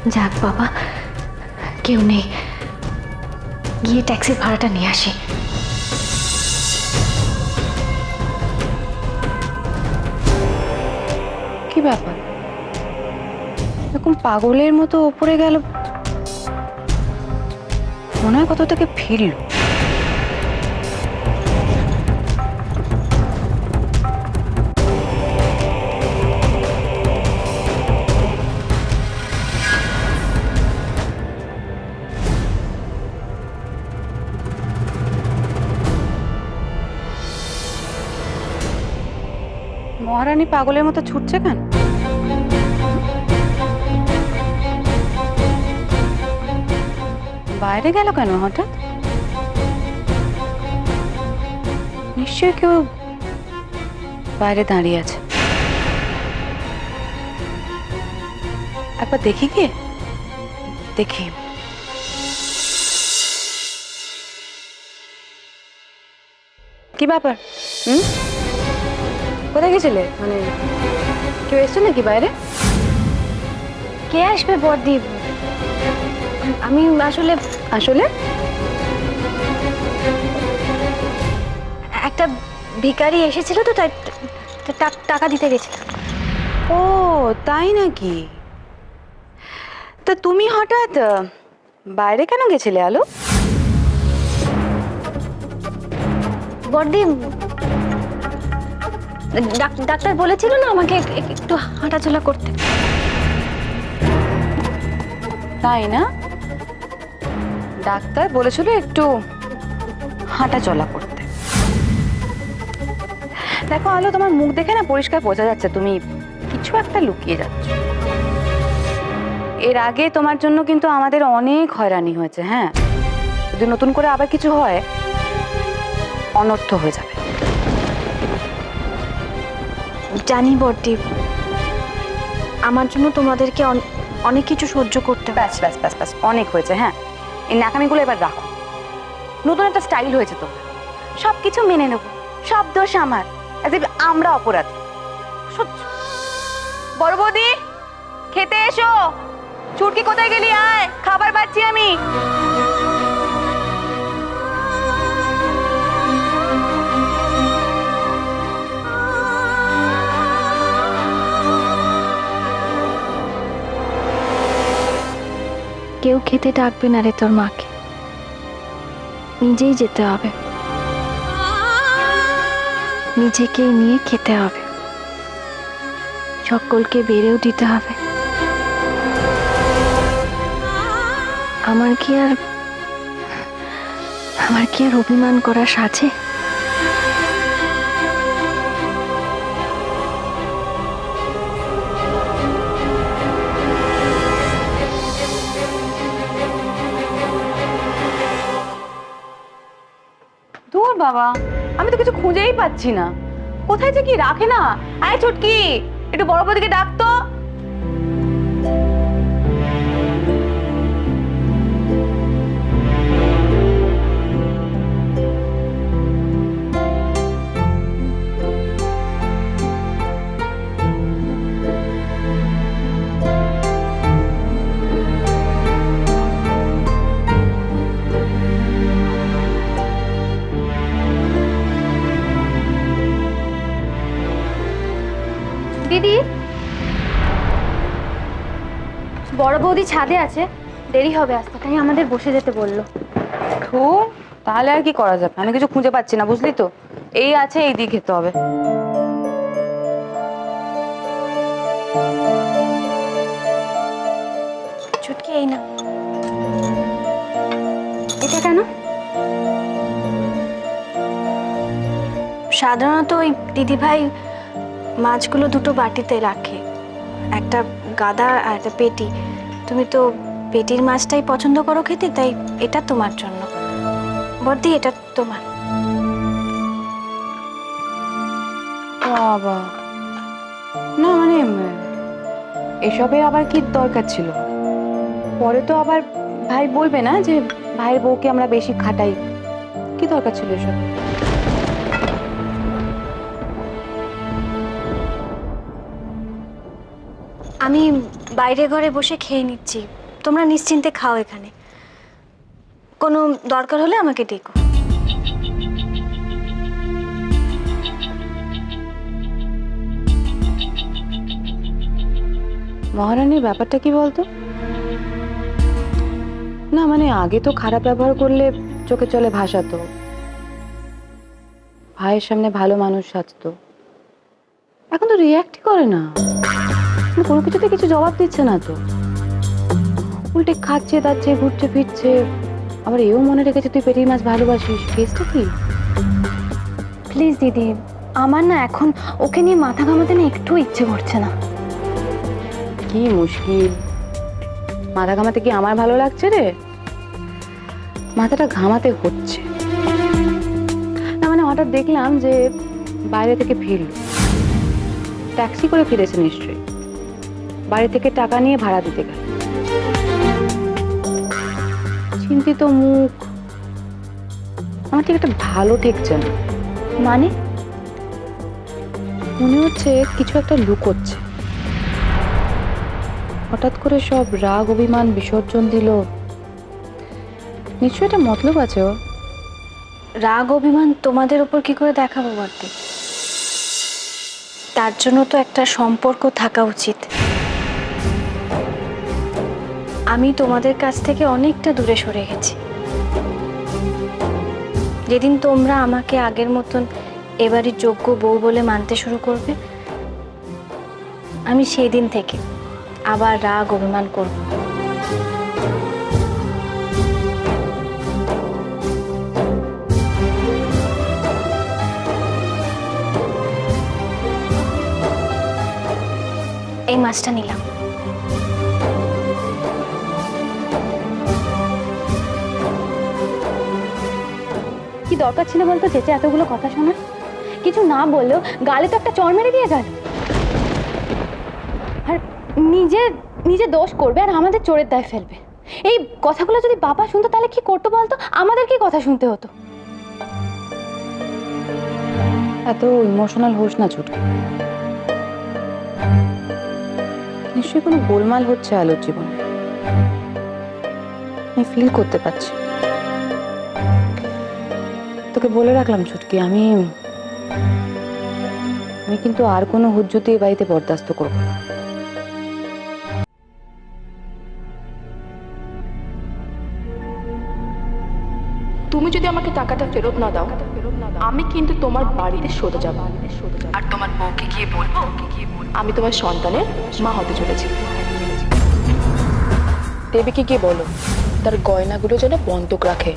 যাক বাবা, কেউ নেই, গিয়ে ট্যাক্সির ভাড়াটা নিয়ে আসি। কি ব্যাপার, এরকম পাগলের মতো ওপরে গেল? মনে হয় কোথা থেকে ফিরল। মহারানী পাগলের মতো ছুটছে কেন? বাইরে গেল কেন হঠাৎ? নিশ্চয়ই কেউ বাইরে দাঁড়িয়ে আছে। একবার দেখি কি, দেখি। কি ব্যাপার? কোথায় গেছিলে? মানে কেউ এসছে নাকি বাইরে? কে আসবে বড়দি? আমি আসলে আসলে একটা ভিখারি এসেছিল তো, তাই টাকা দিতে গেছিলাম। ও তাই নাকি? তা তুমি হঠাৎ বাইরে কেন গেছিলে আলো? বড়দি, ডাক্তার বলেছিল না আমাকে একটু হাঁটাচলা করতে। তাই না? ডাক্তার বলেছিল একটু হাঁটা চলা করতে। দেখো আলো, তোমার মুখ দেখে না পরিষ্কার বোঝা যাচ্ছে তুমি কিছু একটা লুকিয়ে যাচ্ছ। এর আগে তোমার জন্য কিন্তু আমাদের অনেক হয়রানি হয়েছে। হ্যাঁ, যদি নতুন করে আবার কিছু হয় অনর্থ হয়ে যাবে। জানি বড়দি, আমার জন্য তোমাদেরকে অনেক কিছু সহ্য করতে হয়। ব্যাস ব্যাস ব্যাস ব্যাস, অনেক হয়েছে। হ্যাঁ, এই ন্যাকামিগুলো এবার রাখো। নতুন একটা স্টাইল হয়েছে তো, সবকিছু মেনে নেবো, সব দোষ আমার, আমরা অপরাধী। সহ্য। বড় বৌদি, খেতে এসো। চুটকি কোথায় গেলি? আয়, খাবার পাচ্ছি আমি। কেউ খেতে ডাকবে না রে তোর মাকে, নিজেই যেতে হবে, নিজেকেই নিয়ে খেতে হবে, সকলকে বেড়েও দিতে হবে। আমার কি আর অভিমান করার সাজে? দূর বাবা, আমি তো কিছু খুঁজেই পাচ্ছি না। কোথায় যে কি রাখে না। আয় চুটকি, একটু বড় বৌদিকে ডাকতো। দিদি, বড় বৌদি ছাদে আছে, দেরি হবে আসতে, তাই আমাদের বসে যেতে বললো। ধুর, তাহলে আর কি করা যাবে? আমি কিছু খুঁজে পাচ্ছি না, বুঝলি তো। এই আছে, এই দিয়ে খেতে হবে। চুটকি এই না। এটা কেন? সাধারণত ওই দিদিভাই মাছগুলো দুটো বাটিতে রাখে, একটা গাদা আর একটা পেটি। তুমি তো পেটির মাছটাই পছন্দ করো খেতে, তাই এটা তোমার জন্য। বর্দি, এটা তোমার। বাবা, না মানে এসবের আবার কি দরকার ছিল? পরে তো আবার ভাই বলবে না যে ভাইয়ের বউকে আমরা বেশি খাটাই। কি দরকার ছিল এসব? আমি বাইরে ঘরে বসে খেয়ে নিচ্ছি, তোমরা নিশ্চিন্তে খাও এখানে। কোনো দরকার হলে আমাকে ডেকো। মহারানীর ব্যাপারটা কি বলতো? না মানে আগে তো খারাপ ব্যবহার করলে চোখে চলে ভাসাতো, ভাইয়ের সামনে ভালো মানুষ সাজতো, এখন তো রিয়াক্টই করে না, কোনো কিছুতে কিছু জবাব দিচ্ছে না তো, উল্টে খাচ্ছে দাচ্ছে ঘুরছে ফিরছে, আবার এও মনে রেখেছে তুই পেটির মাছ ভালোবাসিস। কেসটা কি? প্লিজ দিদি, আমার না এখন ওকে নিয়ে মাথা ঘামাতে না একটু ইচ্ছে করছে না। কি মুশকিল, মাথা ঘামাতে কি আমার ভালো লাগছে রে? মাথাটা ঘামাতে হচ্ছে না, মানে হঠাৎ দেখলাম যে বাইরে থেকে ফিরল, ট্যাক্সি করে ফিরেছে নিশ্চয়ই, বাড়ি থেকে টাকা নিয়ে ভাড়া দিতে গেল, চিন্তিত মুখ, আমার ঠিক একটা ভালো ঠেকছে না। মানে মনে হচ্ছে কিছু একটা লুকোচ্ছে, হঠাৎ করে সব রাগ অভিমান বিসর্জন দিল, নিশ্চয়ই এটা মতলব আছে ওর। রাগ অভিমান তোমাদের উপর কি করে দেখাবো বর্দি? তার জন্য তো একটা সম্পর্ক থাকা উচিত। আমি তোমাদের কাছ থেকে অনেকটা দূরে সরে গেছি। যেদিন তোমরা আমাকে আগের মতন এবারই যোগ্য বউ বলে মানতে শুরু করবে, আমি সেই দিন থেকে আবার রাগ অভিমান করব। এই মাছটা নিলাম। কি দরকার ছিল বলতো চেঁচে এতগুলো কথা শোনার? কিছু না বললেও গালে তো একটা চড় মেরে দিয়ে গেল। আর নিজে নিজে দোষ করবে আর আমাদের চোরের দায় ফেলবে। এই কথাগুলো যদি বাবা শুনতো তাহলে কি করতো বলতো? আমাদের কি কথা শুনতে হতো? এত ইমোশনাল হোস না ছুটকি, নিশ্চয়ই কোনো গোলমাল হচ্ছে আলোর জীবনে, আমি ফিল করতে পারছি। তোকে বলে রাখলাম ছুটকি, আমি কিন্তু আর কোনো হুজ্জতি এ বাড়িতে বরদাস্ত করবো না। তুমি যদি আমাকে টাকাটা ফেরত না দাও, আমি কিন্তু তোমার বাড়িতে সোজা যাব, আর তোমার বউকে গিয়ে বলবো আমি তোমার সন্তানের মা হতে চলেছি। দেবীকে গিয়ে বলো তার গয়নাগুলো যেন বন্ধক রাখে,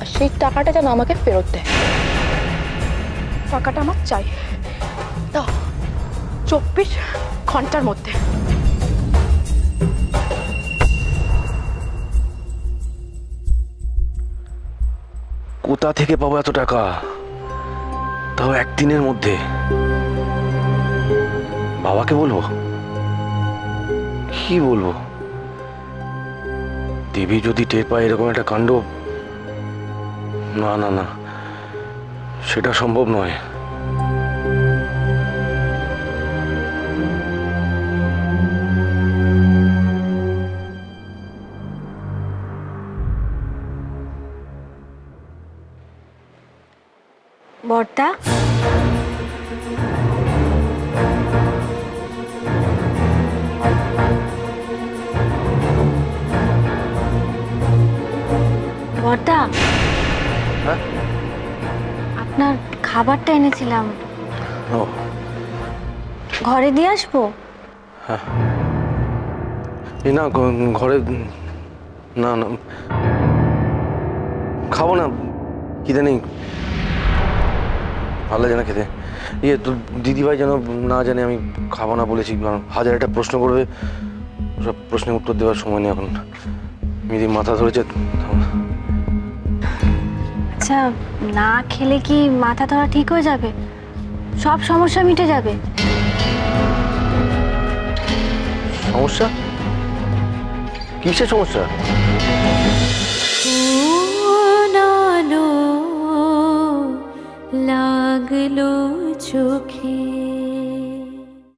আর সেই টাকাটা যেন আমাকে ফেরত দেয়। টাকাটা আমার চাই, দাও 24 ঘন্টার মধ্যে। কোথা থেকে পাবো এত টাকা, তাও একদিনের মধ্যে? বাবাকে বলবো? কি বলবো? দেবী যদি টের পায় এরকম একটা কাণ্ড, না না না, সেটা সম্ভব নয়। বর্দা, বর্দা, হ্যাঁ? আপনার খাবারটা এনেছিলাম, ও ঘরে দিয়ে আসবো? এই না, ঘরে না না, খাবো না, খিদে নেই, ভালো লাগে না খেতে। ইয়ে তো দিদিভাই যেন না জানে আমি খাবো না বলেছি, হাজার একটা প্রশ্ন করবে, সব প্রশ্নের উত্তর দেওয়ার সময় নেই এখন। মিদি মাথা ধরেছে। আচ্ছা, না খেলে কি মাথা ধরা ঠিক হয়ে যাবে? সব সমস্যা মিটে যাবে? সমস্যা? কিসের সমস্যা? লাগলো চোখে